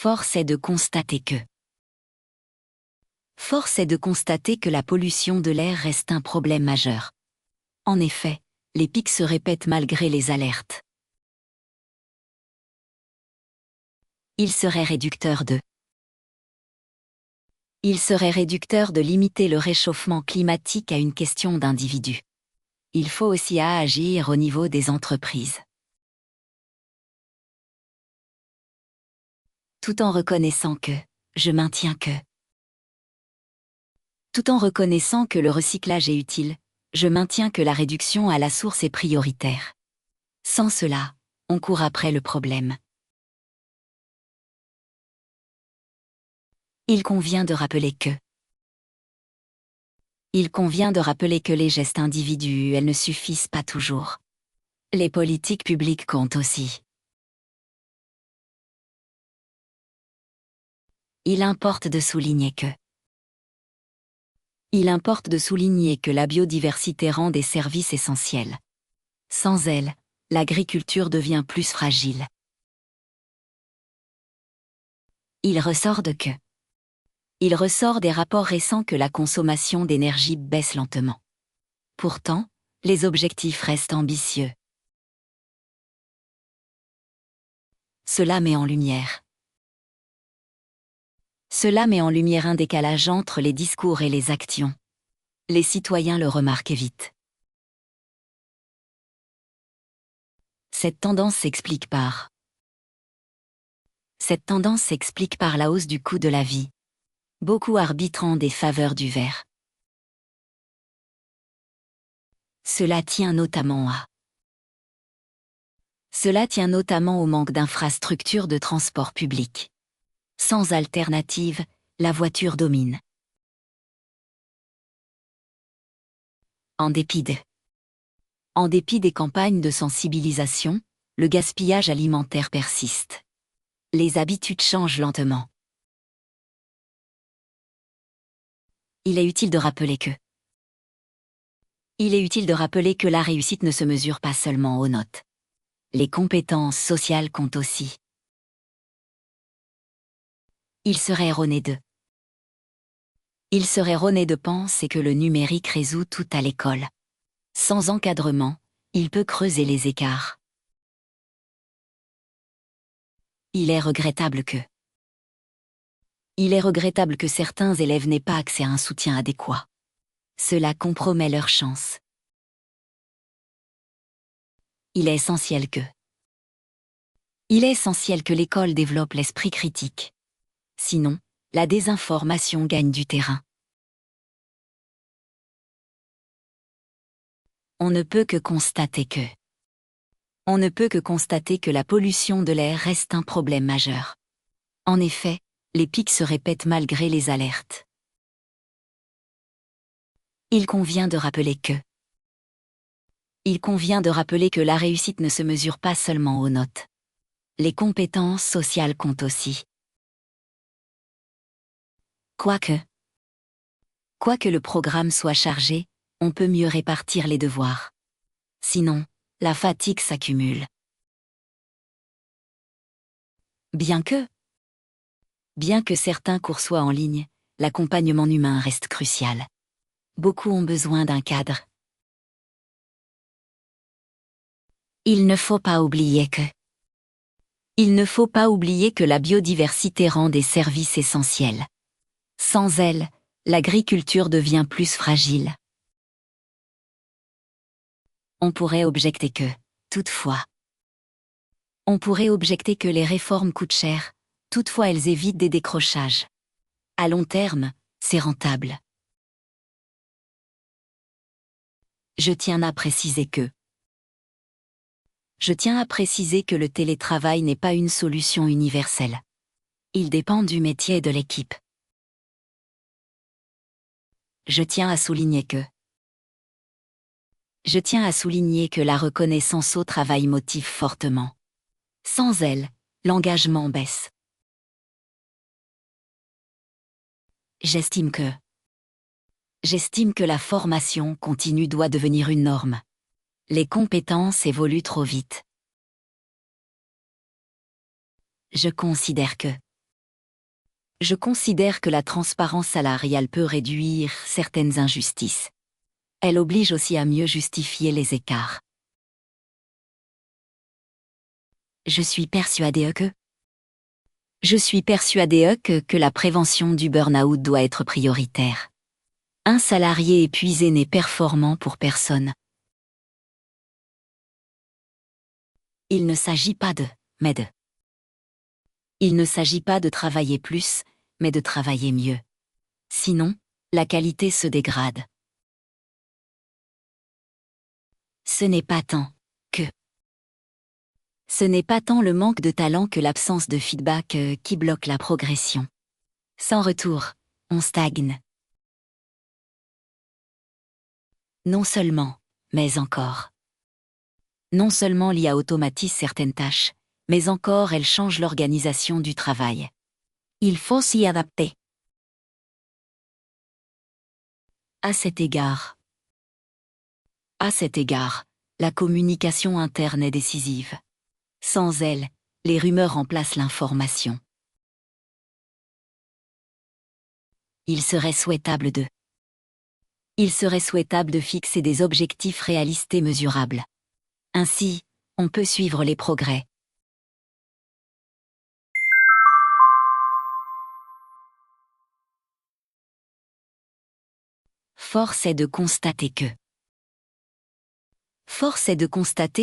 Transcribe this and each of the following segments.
Force est de constater que Force est de constater que la pollution de l'air reste un problème majeur. En effet, les pics se répètent malgré les alertes. Il serait réducteur de limiter le réchauffement climatique à une question d'individu. Il faut aussi agir au niveau des entreprises. Tout en reconnaissant que le recyclage est utile, je maintiens que la réduction à la source est prioritaire. Sans cela, on court après le problème. Il convient de rappeler que les gestes individuels ne suffisent pas toujours. Les politiques publiques comptent aussi. Il importe de souligner que la biodiversité rend des services essentiels. Sans elle, l'agriculture devient plus fragile. Il ressort des rapports récents que la consommation d'énergie baisse lentement. Pourtant, les objectifs restent ambitieux. Cela met en lumière un décalage entre les discours et les actions. Les citoyens le remarquent vite. Cette tendance s'explique par la hausse du coût de la vie, beaucoup arbitrant des faveurs du vert. Cela tient notamment au manque d'infrastructures de transport public. Sans alternative, la voiture domine. En dépit des campagnes de sensibilisation, le gaspillage alimentaire persiste. Les habitudes changent lentement. Il est utile de rappeler que la réussite ne se mesure pas seulement aux notes. Les compétences sociales comptent aussi. Il serait erroné de penser que le numérique résout tout à l'école. Sans encadrement, il peut creuser les écarts. Il est regrettable que certains élèves n'aient pas accès à un soutien adéquat. Cela compromet leurs chances. Il est essentiel que l'école développe l'esprit critique. Sinon, la désinformation gagne du terrain. On ne peut que constater que la pollution de l'air reste un problème majeur. En effet, les pics se répètent malgré les alertes. Il convient de rappeler que la réussite ne se mesure pas seulement aux notes. Les compétences sociales comptent aussi. Quoique le programme soit chargé, on peut mieux répartir les devoirs. Sinon, la fatigue s'accumule. Bien que certains cours soient en ligne, l'accompagnement humain reste crucial. Beaucoup ont besoin d'un cadre. Il ne faut pas oublier que la biodiversité rend des services essentiels. Sans elle, l'agriculture devient plus fragile. On pourrait objecter que les réformes coûtent cher, toutefois elles évitent des décrochages. À long terme, c'est rentable. Je tiens à préciser que le télétravail n'est pas une solution universelle. Il dépend du métier et de l'équipe. Je tiens à souligner que la reconnaissance au travail motive fortement. Sans elle, l'engagement baisse. J'estime que la formation continue doit devenir une norme. Les compétences évoluent trop vite. Je considère que Je considère que la transparence salariale peut réduire certaines injustices. Elle oblige aussi à mieux justifier les écarts. Je suis persuadée que la prévention du burn-out doit être prioritaire. Un salarié épuisé n'est performant pour personne. Il ne s'agit pas de Il ne s'agit pas de travailler plus, mais de travailler mieux. Sinon, la qualité se dégrade. Ce n'est pas tant le manque de talent que l'absence de feedback qui bloque la progression. Sans retour, on stagne. Non seulement l'IA automatise certaines tâches, mais encore elle change l'organisation du travail. Il faut s'y adapter. À cet égard, la communication interne est décisive. Sans elle, les rumeurs remplacent l'information. Il serait souhaitable de fixer des objectifs réalistes et mesurables. Ainsi, on peut suivre les progrès. Force est de constater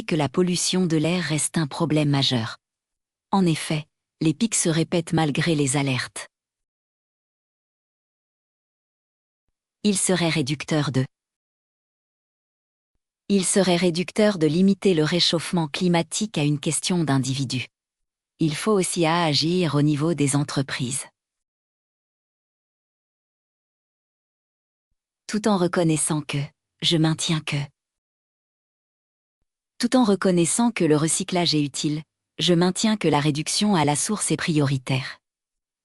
que la pollution de l'air reste un problème majeur. En effet, les pics se répètent malgré les alertes. Il serait réducteur de limiter le réchauffement climatique à une question d'individu. Il faut aussi agir au niveau des entreprises. Tout en reconnaissant que le recyclage est utile, je maintiens que la réduction à la source est prioritaire.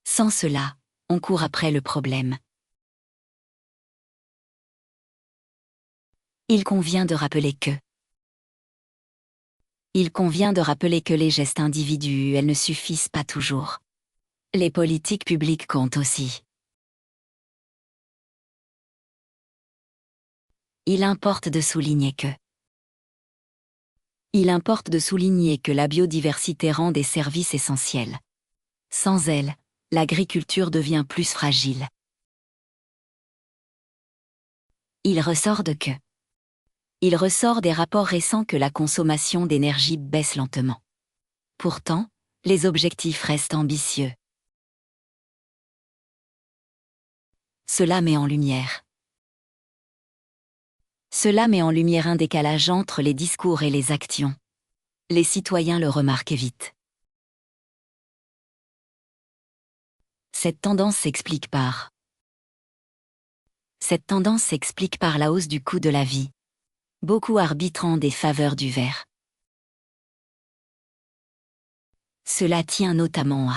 Sans cela, on court après le problème. Il convient de rappeler que les gestes individuels ne suffisent pas toujours. Les politiques publiques comptent aussi. Il importe de souligner que la biodiversité rend des services essentiels. Sans elle, l'agriculture devient plus fragile. Il ressort des rapports récents que la consommation d'énergie baisse lentement. Pourtant, les objectifs restent ambitieux. Cela met en lumière un décalage entre les discours et les actions. Les citoyens le remarquent vite. Cette tendance s'explique par la hausse du coût de la vie, beaucoup arbitrant des faveurs du vert. Cela tient notamment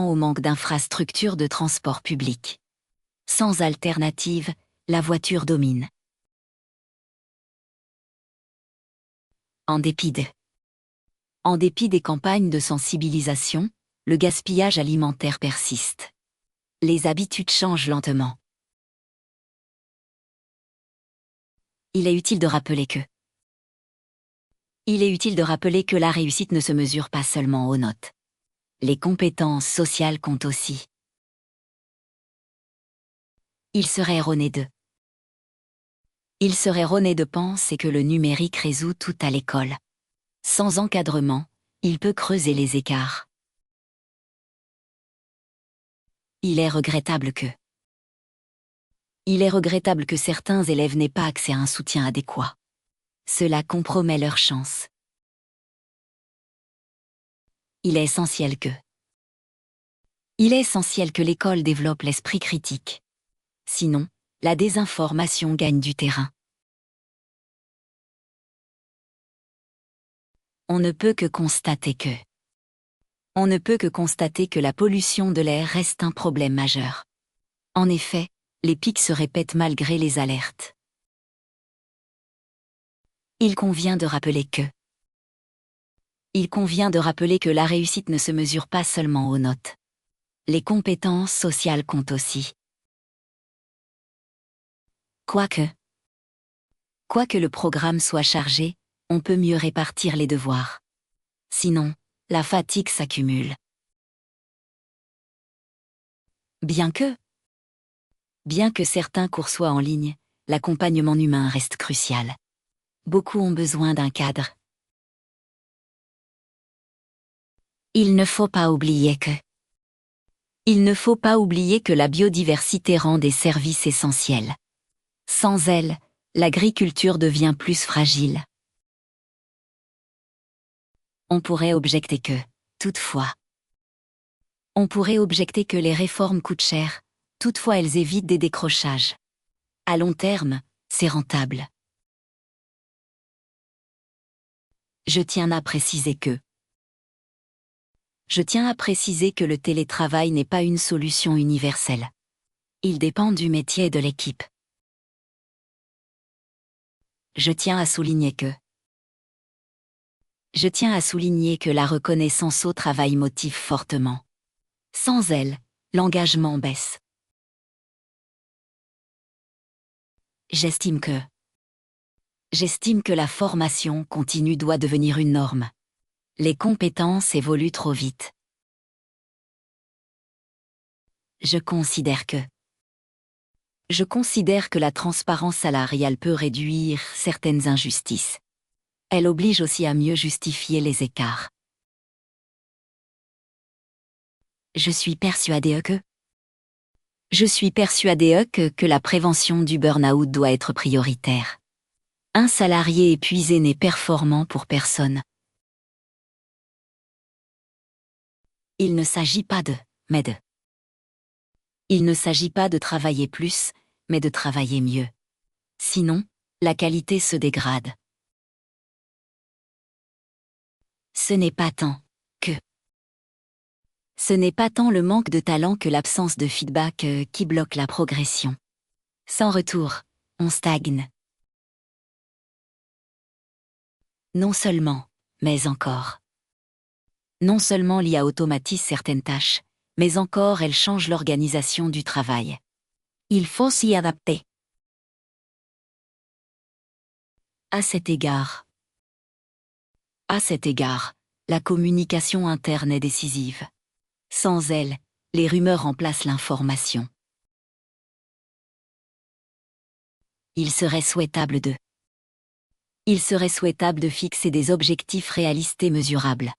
au manque d'infrastructures de transport public. Sans alternative, la voiture domine. En dépit des campagnes de sensibilisation, le gaspillage alimentaire persiste. Les habitudes changent lentement. Il est utile de rappeler que la réussite ne se mesure pas seulement aux notes. Les compétences sociales comptent aussi. Il serait erroné de penser que le numérique résout tout à l'école. Sans encadrement, il peut creuser les écarts. Il est regrettable que certains élèves n'aient pas accès à un soutien adéquat. Cela compromet leurs chances. Il est essentiel que l'école développe l'esprit critique. Sinon, la désinformation gagne du terrain. On ne peut que constater que la pollution de l'air reste un problème majeur. En effet, les pics se répètent malgré les alertes. Il convient de rappeler Il convient de rappeler que la réussite ne se mesure pas seulement aux notes. Les compétences sociales comptent aussi. Quoique le programme soit chargé, on peut mieux répartir les devoirs. Sinon, la fatigue s'accumule. Bien que certains cours soient en ligne, l'accompagnement humain reste crucial. Beaucoup ont besoin d'un cadre. Il ne faut pas oublier que la biodiversité rend des services essentiels. Sans elle, l'agriculture devient plus fragile. On pourrait objecter que les réformes coûtent cher, toutefois elles évitent des décrochages. À long terme, c'est rentable. Je tiens à préciser que le télétravail n'est pas une solution universelle. Il dépend du métier et de l'équipe. Je tiens à souligner que la reconnaissance au travail motive fortement. Sans elle, l'engagement baisse. J'estime que la formation continue doit devenir une norme. Les compétences évoluent trop vite. Je considère que la transparence salariale peut réduire certaines injustices. Elle oblige aussi à mieux justifier les écarts. Je suis persuadée que la prévention du burn-out doit être prioritaire. Un salarié épuisé n'est performant pour personne. Il ne s'agit pas de travailler plus, mais de travailler mieux. Sinon, la qualité se dégrade. Ce n'est pas tant le manque de talent que l'absence de feedback qui bloque la progression. Sans retour, on stagne. Non seulement l'IA automatise certaines tâches, mais encore elle change l'organisation du travail. Il faut s'y adapter. À cet égard, la communication interne est décisive. Sans elle, les rumeurs remplacent l'information. Il serait souhaitable de fixer des objectifs réalistes et mesurables.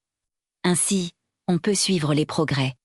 Ainsi, on peut suivre les progrès.